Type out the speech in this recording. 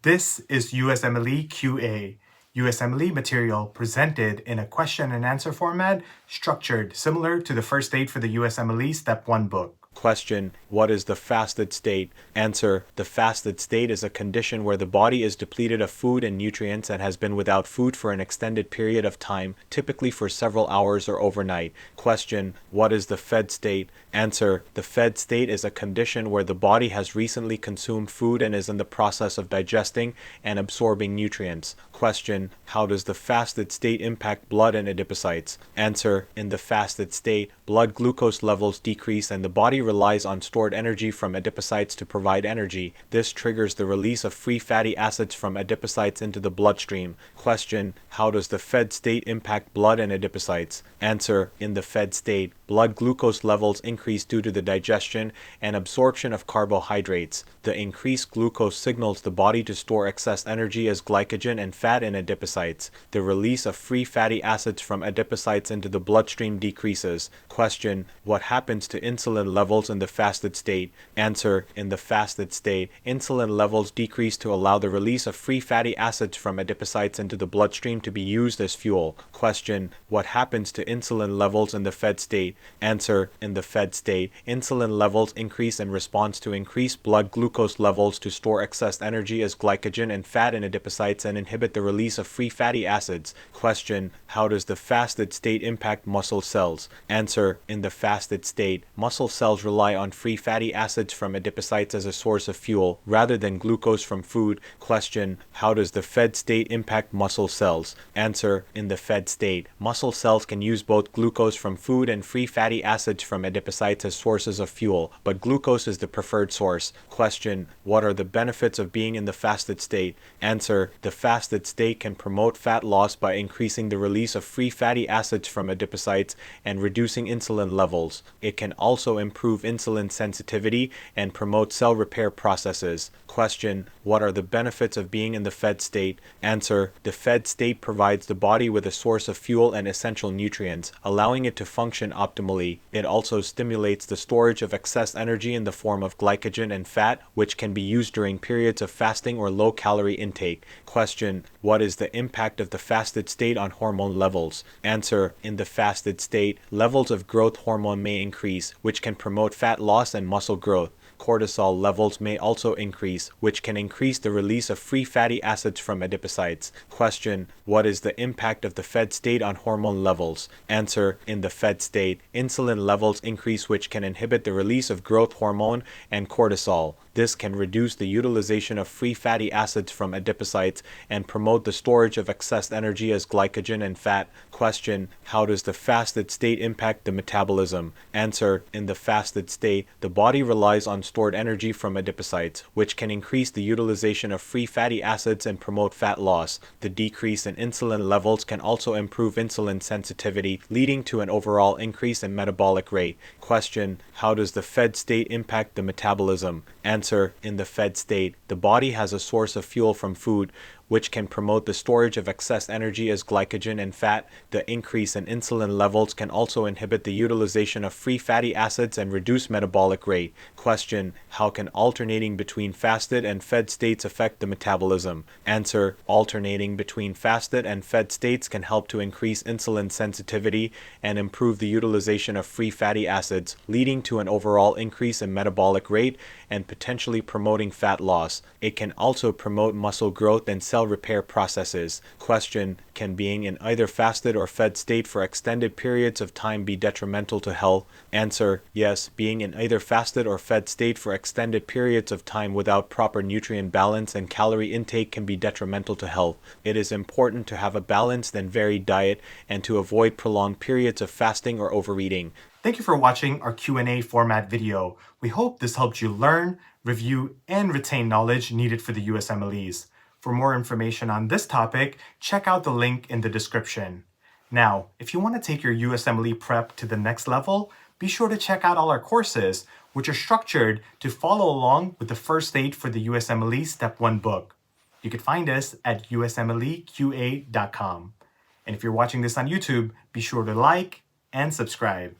This is USMLE QA, USMLE material presented in a question and answer format structured similar to the first aid for the USMLE Step 1 book. Question: what is the fasted state? Answer: the fasted state is a condition where the body is depleted of food and nutrients and has been without food for an extended period of time, typically for several hours or overnight. Question: what is the fed state? Answer: the fed state is a condition where the body has recently consumed food and is in the process of digesting and absorbing nutrients. Question: how does the fasted state impact blood and adipocytes? Answer: in the fasted state, blood glucose levels decrease and the body relies on stored energy from adipocytes to provide energy. This triggers the release of free fatty acids from adipocytes into the bloodstream. Question: how does the fed state impact blood and adipocytes? Answer: in the fed state, blood glucose levels increase due to the digestion and absorption of carbohydrates. The increased glucose signals the body to store excess energy as glycogen and fat in adipocytes. The release of free fatty acids from adipocytes into the bloodstream decreases. Question: what happens to insulin levels in the fasted state? Answer: in the fasted state, insulin levels decrease to allow the release of free fatty acids from adipocytes into the bloodstream to be used as fuel. Question: what happens to insulin levels in the fed state? Answer: in the fed state, insulin levels increase in response to increased blood glucose levels to store excess energy as glycogen and fat in adipocytes and inhibit the release of free fatty acids. Question: how does the fasted state impact muscle cells? Answer: in the fasted state, muscle cells rely on free fatty acids from adipocytes as a source of fuel, rather than glucose from food. Question: how does the fed state impact muscle cells? Answer: in the fed state, muscle cells can use both glucose from food and free fatty acids from adipocytes as sources of fuel, but glucose is the preferred source. Question: what are the benefits of being in the fasted state? Answer: the fasted state can promote fat loss by increasing the release of free fatty acids from adipocytes and reducing insulin levels. It can also improve insulin sensitivity and promote cell repair processes. Question: what are the benefits of being in the fed state? Answer: the fed state provides the body with a source of fuel and essential nutrients, allowing it to function optimally. It also stimulates the storage of excess energy in the form of glycogen and fat, which can be used during periods of fasting or low-calorie intake. Question: what is the impact of the fasted state on hormone levels? Answer: in the fasted state, levels of growth hormone may increase, which can promote fat loss and muscle growth. Cortisol levels may also increase, which can increase the release of free fatty acids from adipocytes. Question: what is the impact of the fed state on hormone levels? Answer: in the fed state, insulin levels increase, which can inhibit the release of growth hormone and cortisol. This can reduce the utilization of free fatty acids from adipocytes and promote the storage of excess energy as glycogen and fat. Question: how does the fasted state impact the metabolism? Answer: in the fasted state, the body relies on stored energy from adipocytes, which can increase the utilization of free fatty acids and promote fat loss. The decrease in insulin levels can also improve insulin sensitivity, leading to an overall increase in metabolic rate. Question: how does the fed state impact the metabolism? Answer: in the fed state, the body has a source of fuel from food, which can promote the storage of excess energy as glycogen and fat. The increase in insulin levels can also inhibit the utilization of free fatty acids and reduce metabolic rate. Question: how can alternating between fasted and fed states affect the metabolism? Answer: alternating between fasted and fed states can help to increase insulin sensitivity and improve the utilization of free fatty acids, leading to an overall increase in metabolic rate and potentially promoting fat loss. It can also promote muscle growth and cell repair processes. Question: can being in either fasted or fed state for extended periods of time be detrimental to health? Answer: yes, being in either fasted or fed state for extended periods of time without proper nutrient balance and calorie intake can be detrimental to health. It is important to have a balanced and varied diet and to avoid prolonged periods of fasting or overeating. Thank you for watching our Q&A format video. We hope this helped you learn, review, and retain knowledge needed for the USMLEs. For more information on this topic, check out the link in the description. Now, if you want to take your USMLE prep to the next level, be sure to check out all our courses, which are structured to follow along with the first aid for the USMLE Step 1 book. You can find us at usmleqa.com. And if you're watching this on YouTube, be sure to like and subscribe.